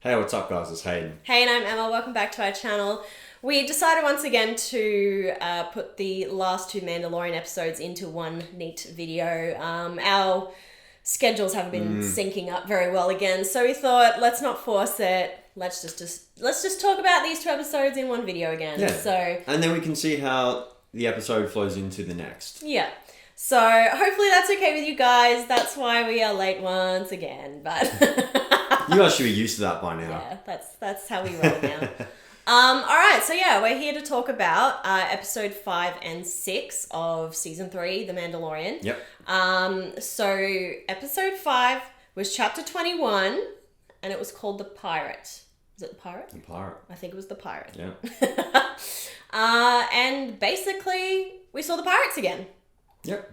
Hey, what's up, guys? It's Hayden. Hey, and I'm Emma. Welcome back to our channel. We decided once again to put the last two Mandalorian episodes into one neat video. Our schedules haven't been syncing up very well again, so we thought, let's not force it. Let's just talk about these two episodes in one video again. Yeah. So, and then we can see how the episode flows into the next. yeah. So hopefully that's okay with you guys. That's why we are late once again, but You guys should be used to that by now. yeah, that's how we roll now. All right, so yeah, we're here to talk about episode 5 and 6 of season 3, The Mandalorian. Yep. So episode 5 was chapter 21, and it was called The Pirate. Was it The Pirate? The pirate. I think it was The Pirate. Yeah. And basically, we saw the pirates again. Yep.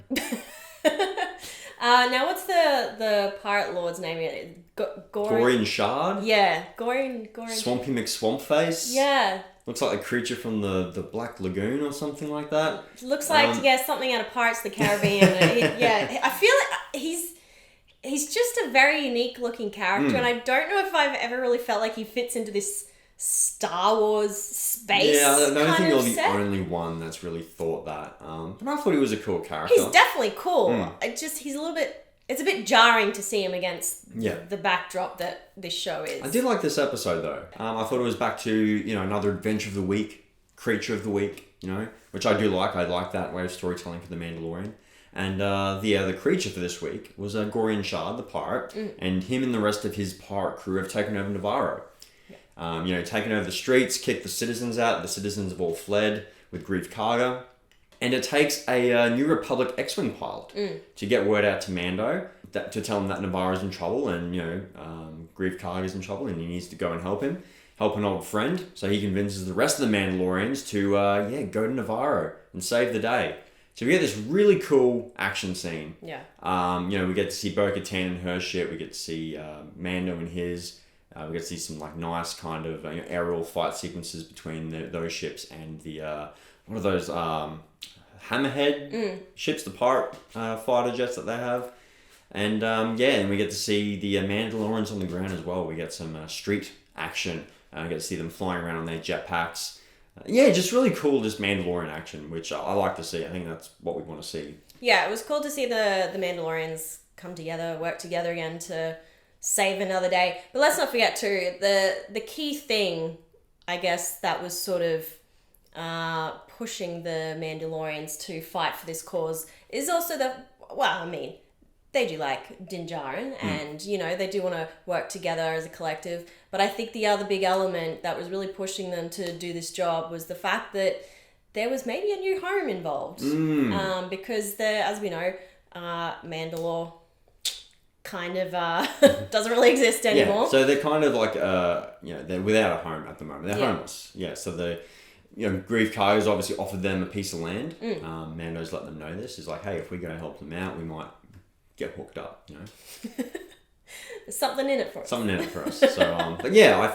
Now, what's the pirate lord's name? Gorian Shard. Yeah, Gorian. Swampy McSwampface. Yeah. Looks like a creature from the Black Lagoon or something like that. Looks like something out of Pirates of the Caribbean. I feel like he's just a very unique looking character, and I don't know if I've ever really felt like he fits into this Star Wars space. Yeah, I don't think you're the set. only one that's really thought that. But I thought he was a cool character. He's definitely cool. He's a little bit. It's a bit jarring to see him against the backdrop that this show is. I did like this episode though. I thought it was back to another adventure of the week, creature of the week, which I do like. I like that way of storytelling for the Mandalorian. And the creature for this week was Gorian Shard, the pirate, and him and the rest of his pirate crew have taken over Navarro. Taken over the streets, kicked the citizens out. The citizens have all fled with Grief Karga. And it takes a New Republic X-Wing pilot to get word out to Mando to tell him that Navarro's in trouble and, Grief Karga's in trouble and he needs to go and help him. Help an old friend. So he convinces the rest of the Mandalorians to, go to Navarro and save the day. So we get this really cool action scene. Yeah. We get to see Bo-Katan and her ship. We get to see Mando and his. We get to see some nice kind of aerial fight sequences between those ships and the what are those Hammerhead ships, the pirate fighter jets that they have, and and we get to see the Mandalorians on the ground as well. We get some street action. We get to see them flying around on their jetpacks. Just really cool, just Mandalorian action, which I like to see. I think that's what we want to see. Yeah, it was cool to see the Mandalorians come together, work together again to save another day. But let's not forget too, the key thing, I guess, that was sort of pushing the Mandalorians to fight for this cause is also they do like Din Djarin and, they do want to work together as a collective. But I think the other big element that was really pushing them to do this job was the fact that there was maybe a new home involved. Because as we know, Mandalore kind of doesn't really exist anymore. Yeah, so they're kind of like, they're without a home at the moment. They're homeless. Yeah, so Grief Karga's obviously offered them a piece of land. Mando's let them know this. He's like, hey, if we go help them out, we might get hooked up, There's something in it for us. Something in it for us. So, but yeah, I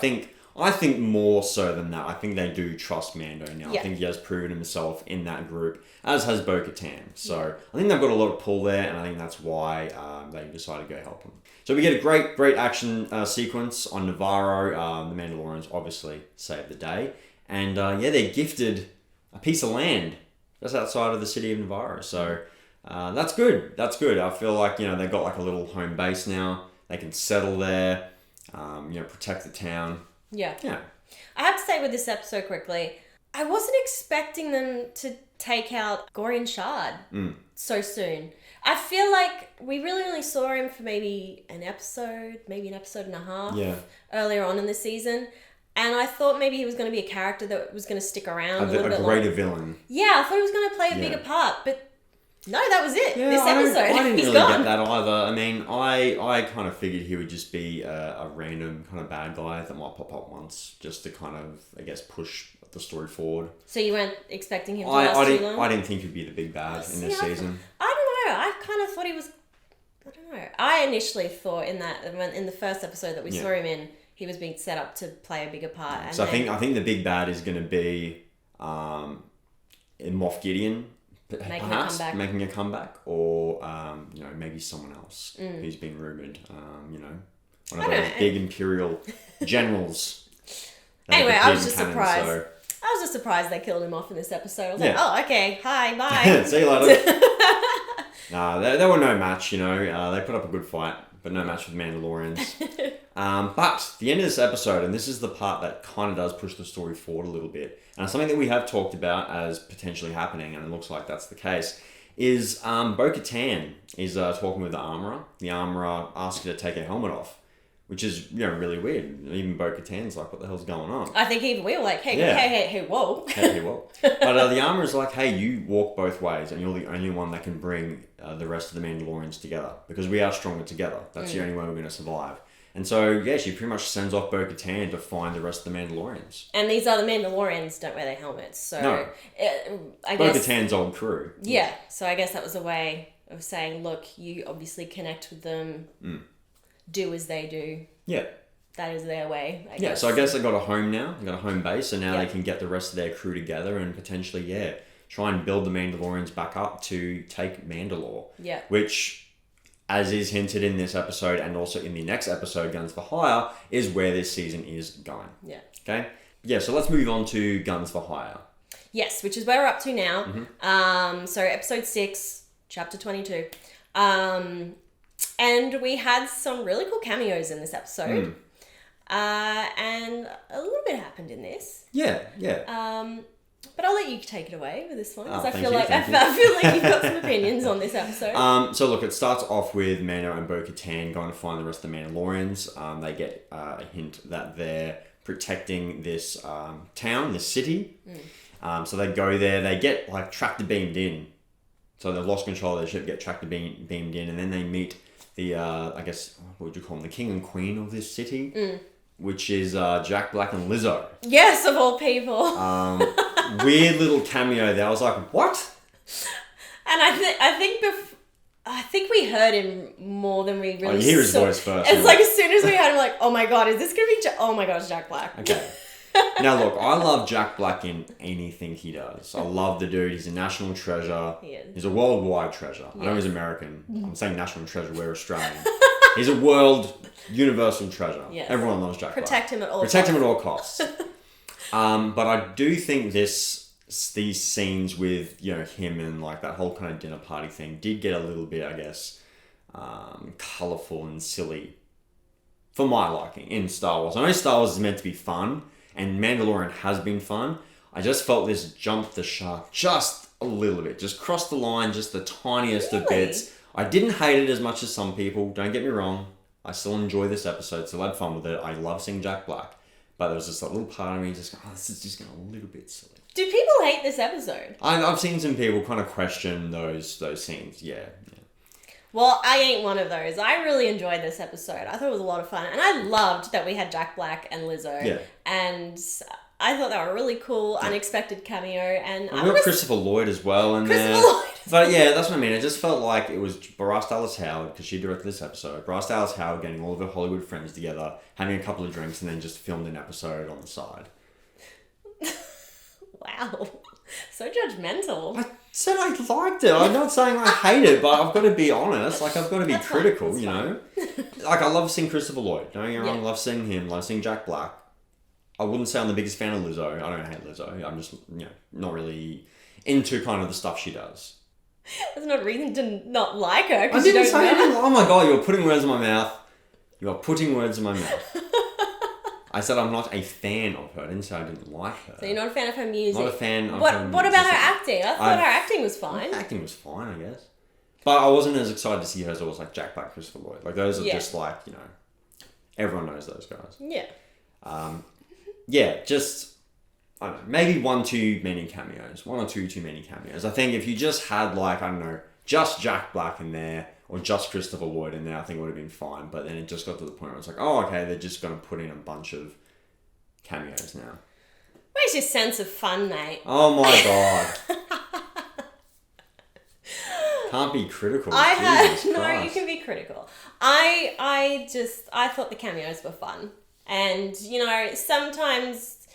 think more so than that, I think they do trust Mando now. Yeah. I think he has proven himself in that group, as has Bo-Katan. So I think they've got a lot of pull there, and I think that's why they decided to go help him. So we get a great action sequence on Navarro. The Mandalorians obviously save the day. And they're gifted a piece of land just outside of the city of Navarro. So that's good. That's good. I feel like, they've got like a little home base now. They can settle there, protect the town. Yeah. Yeah. I have to say with this episode quickly, I wasn't expecting them to take out Gorian Shard so soon. I feel like we really only saw him for maybe an episode and a half earlier on in the season. And I thought maybe he was going to be a character that was going to stick around a little bit greater longer. villain. Yeah, I thought he was going to play a bigger part, but no, that was it. Yeah, this episode, I didn't he's really gone. get that either. I mean, I kind of figured he would just be a random kind of bad guy that might pop up once just to kind of, I guess, push the story forward. So you weren't expecting him to last too long? I didn't think he'd be the big bad in this season. I don't know. I kind of thought he was... I don't know. I initially thought in the first episode that we saw him in, he was being set up to play a bigger part. And so I think the big bad is going to be Moff Gideon, perhaps making a comeback, or maybe someone else who's been rumored. One of those big Imperial generals. Anyway, I was just surprised. I was just surprised they killed him off in this episode. I was like, oh, okay, hi, bye. See you later. Nah, they were no match, you know. They put up a good fight, but no match with Mandalorians. But the end of this episode, and this is the part that kind of does push the story forward a little bit, and something that we have talked about as potentially happening, and it looks like that's the case, is Bo-Katan is talking with the armorer. The armorer asks her to take her helmet off, which is, you know, really weird. Even Bo-Katan's like, what the hell's going on? I think even we were like, hey, whoa. Hey, whoa. But the armorer's like, hey, you walk both ways, and you're the only one that can bring the rest of the Mandalorians together, because we are stronger together. That's the only way we're going to survive. And so, yeah, she pretty much sends off Bo-Katan to find the rest of the Mandalorians. And these other Mandalorians don't wear their helmets, so... No. I guess... Bo-Katan's old crew. Yeah, so I guess that was a way of saying, look, you obviously connect with them, do as they do. Yeah. That is their way, I guess. Yeah, so I guess they got a home now. They got a home base, and now they can get the rest of their crew together and potentially, try and build the Mandalorians back up to take Mandalore. Yeah. Which... as is hinted in this episode and also in the next episode, Guns for Hire, is where this season is going. Yeah. Okay? Yeah, so let's move on to Guns for Hire. Yes, which is where we're up to now. Mm-hmm. So episode 6, chapter 22. And we had some really cool cameos in this episode. And a little bit happened in this. Yeah, yeah. But I'll let you take it away with this one, because I feel thank you. like you've got some opinions on this episode. So look, it starts off with Mando and Bo-Katan going to find the rest of the Mandalorians. They get a hint that they're protecting this town, this city. So they go there, they get like tractor beamed in. So they've lost control of their ship, get tractor beamed in, and then they meet the, I guess, what would you call them, the king and queen of this city, which is Jack Black and Lizzo. Yes, of all people. Weird little cameo there. I was like, what? And I think we heard him more than we really saw. Oh, you hear his voice first. It's like as soon as we heard him, like, oh my god, is this going to be oh my god, it's Jack Black. Okay. Now look, I love Jack Black in anything he does. I love the dude. He's a national treasure. He is. He's a worldwide treasure. I know he's American. I'm saying national treasure. We're Australian. He's a world universal treasure. Yes. Everyone loves Jack Black. Protect him at all costs. But I do think these scenes with, you know, him and like that whole kind of dinner party thing did get a little bit, I guess, colourful and silly for my liking in Star Wars. I know Star Wars is meant to be fun, and Mandalorian has been fun. I just felt this jumped the shark just a little bit, just crossed the line, just the tiniest of bits. I didn't hate it as much as some people, don't get me wrong. I still enjoy this episode, still had fun with it. I love seeing Jack Black. But there was just a little part of me just going, this is just getting a little bit silly. Do people hate this episode? I've seen some people kind of question those scenes, yeah. Well, I ain't one of those. I really enjoyed this episode. I thought it was a lot of fun. And I loved that we had Jack Black and Lizzo. Yeah. And I thought they were a really cool, unexpected cameo. And we got Christopher Lloyd as well in there. Lloyd. But yeah, that's what I mean. It just felt like it was Bryce Dallas Howard, because she directed this episode. Bryce Dallas Howard getting all of her Hollywood friends together, having a couple of drinks, and then just filmed an episode on the side. Wow. So judgmental. I said I liked it. I'm not saying I hate it, but I've got to be honest. Like, I've got to be critical, you know? Like, I love seeing Christopher Lloyd. Don't get me wrong. I love seeing him. Love seeing Jack Black. I wouldn't say I'm the biggest fan of Lizzo. I don't hate Lizzo. I'm just, you know, not really into kind of the stuff she does. There's no reason to not like her. I didn't say anything. Oh my god, you're putting words in my mouth. You are putting words in my mouth. I said I'm not a fan of her. I didn't say I didn't like her. So you're not a fan of her music? Not a fan of her music. What about her acting? I thought her acting was fine. Her acting was fine, I guess. But I wasn't as excited to see her as I was like Jack Black, Christopher Lloyd. Like, those are just like, you know, everyone knows those guys. Yeah. Yeah, just, I don't know, maybe one too many cameos. One or two too many cameos. I think if you just had like, I don't know, just Jack Black in there, or just Christopher Lloyd in there, I think it would have been fine. But then it just got to the point where it's like, oh, okay, they're just going to put in a bunch of cameos now. Where's your sense of fun, mate? Oh my god. Can't be critical. No, you can be critical. I thought the cameos were fun. And, you know, sometimes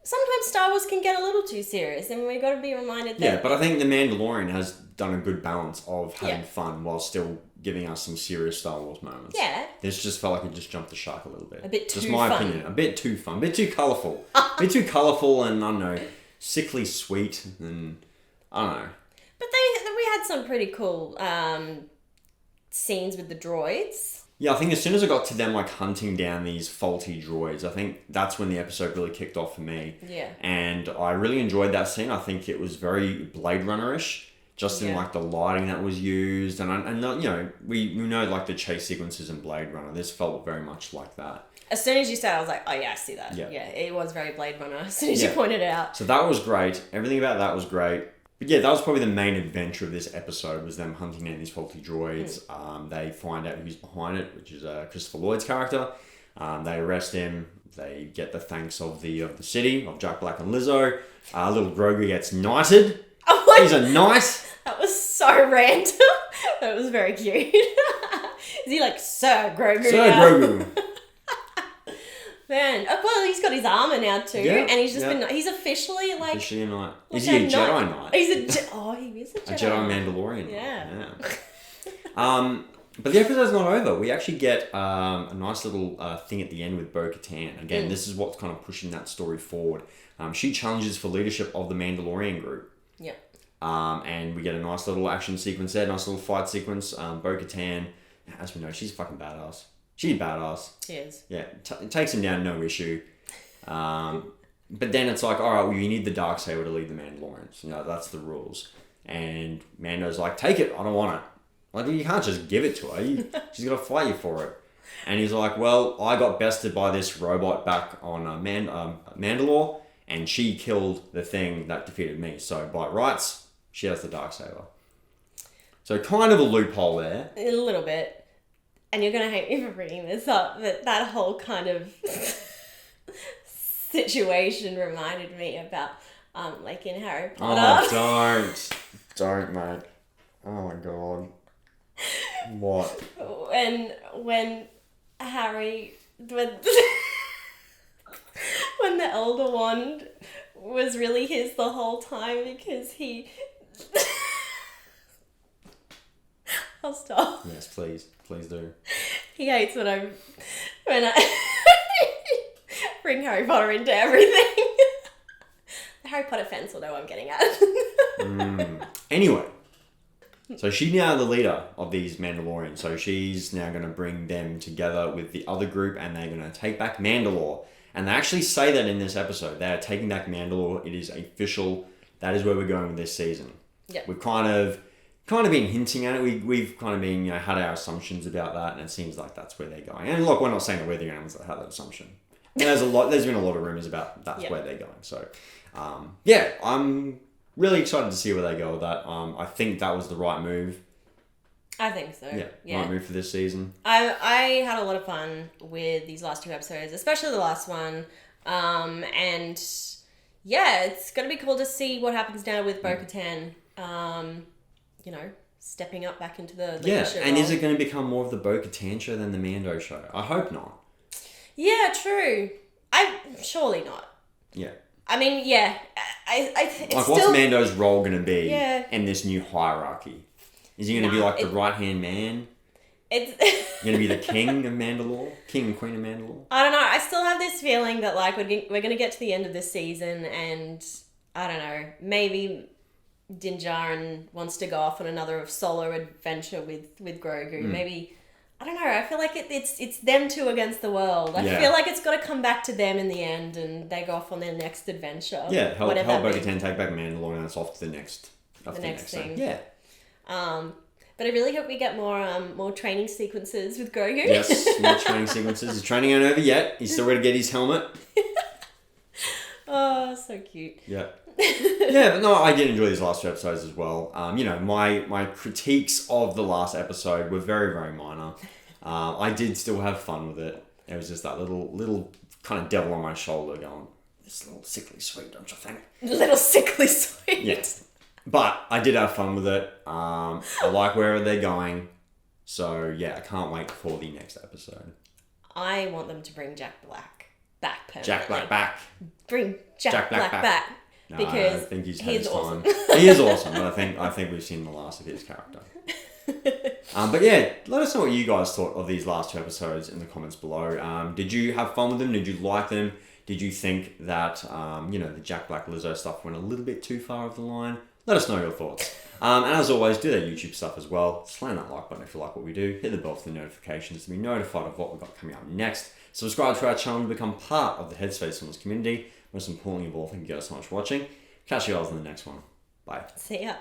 Star Wars can get a little too serious, and we've got to be reminded that... Yeah, but I think The Mandalorian has done a good balance of having fun while still giving us some serious Star Wars moments. Yeah. This just felt like it just jumped the shark a little bit. A bit too just my fun. opinion. A bit too fun. A bit too colourful. A bit too colourful and, I don't know, sickly sweet and, I don't know. But we had some pretty cool scenes with the droids. Yeah, I think as soon as I got to them, like, hunting down these faulty droids, I think that's when the episode really kicked off for me. Yeah. And I really enjoyed that scene. I think it was very Blade Runner-ish, just in, like, the lighting that was used. And you know, we know, like, the chase sequences in Blade Runner. This felt very much like that. As soon as you said it, I was like, oh yeah, I see that. Yeah. Yeah, it was very Blade Runner as soon as you pointed it out. So that was great. Everything about that was great. But yeah, that was probably the main adventure of this episode, was them hunting down these faulty droids. They find out who's behind it, which is Christopher Lloyd's character. They arrest him. They get the thanks of the city, of Jack Black and Lizzo. Little Grogu gets knighted. Oh my He's a knight. That was so random. That was very cute. Is he like Sir Grogu Sir now? Grogu. Man, well, he's got his armor now too, Yeah, and he's just yeah. he's officially like. Is he a knight? like Is he a knight. Jedi Knight? He's he is a Jedi. A Jedi Mandalorian. Yeah. Yeah. But the episode's not over. We actually get a nice little thing at the end with Bo-Katan. Again, this is what's kind of pushing that story forward. She challenges for leadership of the Mandalorian group. Yep. And we get a nice little action sequence there, nice little fight sequence. Bo-Katan, as we know, she's fucking badass. She's badass. She is. Yeah, it takes him down, no issue. But then it's like, all right, well, you need the Darksaber to lead the Mandalorians. You know, that's the rules. And Mando's like, take it, I don't want it. Like, you can't just give it to her. She's got to fight you for it. And he's like, well, I got bested by this robot back on Mandalore, and she killed the thing that defeated me. So by rights, she has the Darksaber. So kind of a loophole there. A little bit. And you're going to hate me for bringing this up, but that whole kind of situation reminded me about, like in Harry Potter. Oh, don't, mate. Oh my god. What? When Harry, when the Elder Wand was really his the whole time because he... I'll stop. Yes, please do. He hates when I bring Harry Potter into everything. The Harry Potter fans will know what I'm getting at. Anyway, so she's now the leader of these Mandalorians. So she's now going to bring them together with the other group, and they're going to take back Mandalore. And they actually say that in this episode. They are taking back Mandalore. It is official. That is where we're going with this season. Yeah. We've kind of been hinting at it. We've kind of been, had our assumptions about that, and it seems like that's where they're going. And look, we're not saying that we're the only ones that have that assumption. There's been a lot of rumors about that's where they're going. So, I'm really excited to see where they go with that. I think that was the right move. I think so. Yeah. Right move for this season. I had a lot of fun with these last two episodes, especially the last one. And yeah, it's going to be cool to see what happens now with Bo-Katan. Stepping up back into the leadership and role. is it going to become more of the Bo-Katan show than the Mando show? I hope not. Yeah, true. Surely not. Yeah. I mean, yeah. It's like, still... what's Mando's role going to be Yeah. in this new hierarchy? Is he going to be like the right-hand man? It's going to be the king of Mandalore? King and queen of Mandalore? I don't know. I still have this feeling that, like, we're going to get to the end of this season and, I don't know, maybe Din Djarin wants to go off on another solo adventure with Grogu. Maybe, I don't know. I feel like it's them two against the world. I feel like it's got to come back to them in the end, and they go off on their next adventure. Yeah, help Bo-Katan take back Mandalore, and it's off to the next thing. Yeah. But I really hope we get more training sequences with Grogu. Yes, more training sequences. His training ain't over yet. He's still got to get his helmet. Oh, so cute. Yeah. Yeah, but no, I did enjoy these last two episodes as well. My critiques of the last episode were very, very minor. I did still have fun with it. It was just that little kind of devil on my shoulder going, this little sickly sweet, don't you think? Little sickly sweet. Yes. But I did have fun with it. I like where they're going. So, yeah, I can't wait for the next episode. I want them to bring Jack Black back permanently. Jack Black back. Bring Jack Black back. No, because I think he's awesome. time. He is awesome, but I think we've seen the last of his character. But yeah, let us know what you guys thought of these last 2 episodes in the comments below. Did you have fun with them? Did you like them? Did you think that, the Jack Black Lizzo stuff went a little bit too far over the line? Let us know your thoughts. And as always, do that YouTube stuff as well. Slam that like button if you like what we do. Hit the bell for the notifications to be notified of what we've got coming up next. Subscribe to our channel to become part of the Headspace Films community. Most importantly of all, thank you guys so much for watching. Catch you guys in the next one. Bye. See ya.